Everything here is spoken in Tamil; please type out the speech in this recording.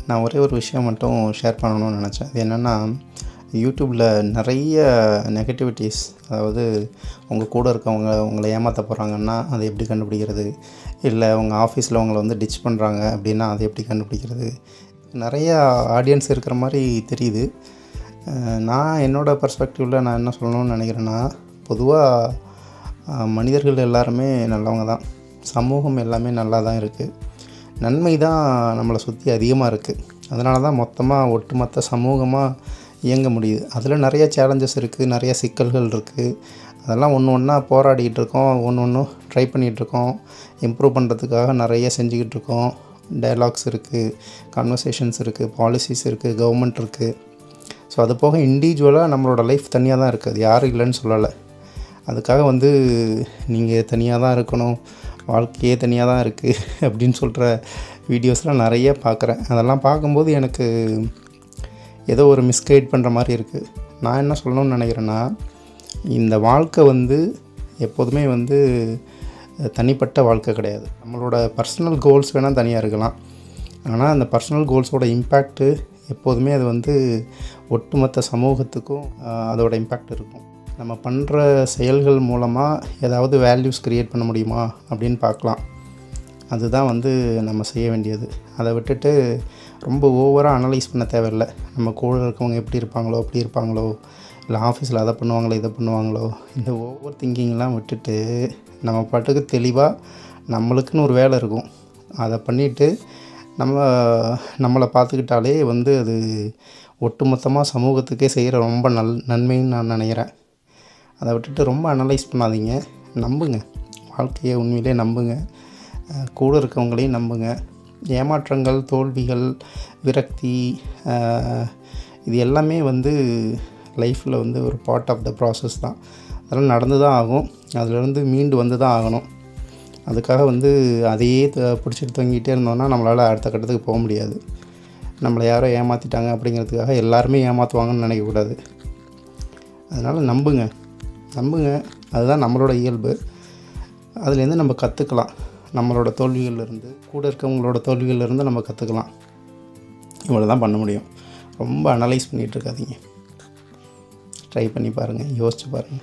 நான் ஒரே ஒரு விஷயம் மட்டும் ஷேர் பண்ணணும்னு நினச்சேன். அது என்னென்னா, யூடியூப்பில் நிறைய நெகட்டிவிட்டீஸ், அதாவது உங்கள் கூட இருக்கவங்க உங்களை ஏமாற்ற போகிறாங்கன்னா அதை எப்படி கண்டுபிடிக்கிறது, இல்லை உங்கள் ஆஃபீஸில் உங்களை வந்து டிச் பண்ணுறாங்க அப்படின்னா அதை எப்படி கண்டுபிடிக்கிறது, நிறையா ஆடியன்ஸ் இருக்கிற மாதிரி தெரியுது. நான் என்னோடய பெர்ஸ்பெக்டிவில் நான் என்ன சொல்லணும்னு நினைக்கிறேன்னா, பொதுவாக மனிதர்கள் எல்லாருமே நல்லவங்க தான். சமூகம் எல்லாமே நல்லா தான் இருக்குது. நன்மை தான் நம்மளை சுற்றி அதிகமாக இருக்குது. அதனால தான் மொத்தமாக ஒட்டுமொத்த சமூகமாக இயங்க முடியுது. அதில் நிறைய சேலஞ்சஸ் இருக்குது, நிறைய சிக்கல்கள் இருக்குது. அதெல்லாம் ஒன்று ஒன்றா போராடிக்கிட்டு இருக்கோம், ஒன்று ஒன்றும் ட்ரை பண்ணிகிட்ருக்கோம். இம்ப்ரூவ் பண்ணுறதுக்காக நிறைய செஞ்சுக்கிட்டு இருக்கோம். டயலாக்ஸ் இருக்குது, கன்வர்சேஷன்ஸ் இருக்குது, பாலிசிஸ் இருக்குது, கவர்மெண்ட் இருக்குது. ஸோ அது போக இண்டிவிஜுவலாக நம்மளோட லைஃப் தனியாக தான் இருக்குது. அது யாரும் இல்லைன்னு சொல்லலை. அதுக்காக வந்து நீங்கள் தனியாக தான் இருக்கணும், வாழ்க்கையே தனியாக தான் இருக்குது அப்படின்னு சொல்கிற வீடியோஸ்லாம் நிறைய பார்க்குறேன். அதெல்லாம் பார்க்கும்போது எனக்கு ஏதோ ஒரு மிஸ்கைட் பண்ணுற மாதிரி இருக்குது. நான் என்ன சொல்லணும்னு நினைக்கிறேன்னா, இந்த வாழ்க்கை வந்து எப்போதுமே வந்து தனிப்பட்ட வாழ்க்கை கிடையாது. நம்மளோட பர்சனல் கோல்ஸ் வேணால் தனியாக இருக்கலாம். ஆனால் அந்த பர்சனல் கோல்ஸோட இம்பேக்ட்டு எப்போதுமே அது வந்து ஒட்டுமொத்த சமூகத்துக்கும் அதோட இம்பேக்ட் இருக்கும். நம்ம பண்ணுற செயல்கள் மூலமாக ஏதாவது வேல்யூஸ் க்ரியேட் பண்ண முடியுமா அப்படின்னு பார்க்கலாம். அதுதான் வந்து நம்ம செய்ய வேண்டியது. அதை விட்டுட்டு ரொம்ப ஓவராக அனலைஸ் பண்ண தேவையில்லை. நம்ம கூட இருக்கவங்க எப்படி இருப்பாங்களோ அப்படி இருப்பாங்களோ, இல்லை ஆஃபீஸில் அதை பண்ணுவாங்களோ இதை பண்ணுவாங்களோ, இந்த ஓவர் திங்கிங்லாம் விட்டுட்டு நம்ம பாட்டுக்கு தெளிவாக நம்மளுக்குன்னு ஒரு வேலை இருக்கும், அதை பண்ணிவிட்டு நம்மளை பார்த்துக்கிட்டாலே வந்து அது ஒட்டுமொத்தமாக சமூகத்துக்கே செய்கிற ரொம்ப நன்மைன்னு நான் நினைக்கிறேன். அதை விட்டுட்டு ரொம்ப அனலைஸ் பண்ணாதீங்க. நம்புங்க, வாழ்க்கையை உண்மையிலே நம்புங்க, கூட இருக்கவங்களையும் நம்புங்க. ஏமாற்றங்கள், தோல்விகள், விரக்தி, இது எல்லாமே வந்து லைஃப்பில் வந்து ஒரு பார்ட் ஆஃப் த ப்ராசஸ் தான். அதெல்லாம் நடந்து தான் ஆகும். அதிலேருந்து மீண்டு வந்து தான் ஆகணும். அதுக்காக வந்து அதையே பிடிச்சிட்டு தொங்கிட்டே இருந்தோம்னா நம்மளால் அடுத்த கட்டத்துக்கு போக முடியாது. நம்மளை யாரோ ஏமாற்றிட்டாங்க அப்படிங்கிறதுக்காக எல்லாருமே ஏமாற்றுவாங்கன்னு நினைக்கக்கூடாது. அதனால் நம்புங்க, அதுதான் நம்மளோட இயல்பு. அதுலேருந்து நம்ம கற்றுக்கலாம். நம்மளோட தோல்விகள்லேருந்து, கூட இருக்கவங்களோட தோல்விகள்லேருந்து நம்ம கற்றுக்கலாம். இவ்வளோ தான் பண்ண முடியும். ரொம்ப அனலைஸ் பண்ணிகிட்டு இருக்காதீங்க. ட்ரை பண்ணி பாருங்கள், யோசித்து பாருங்கள்.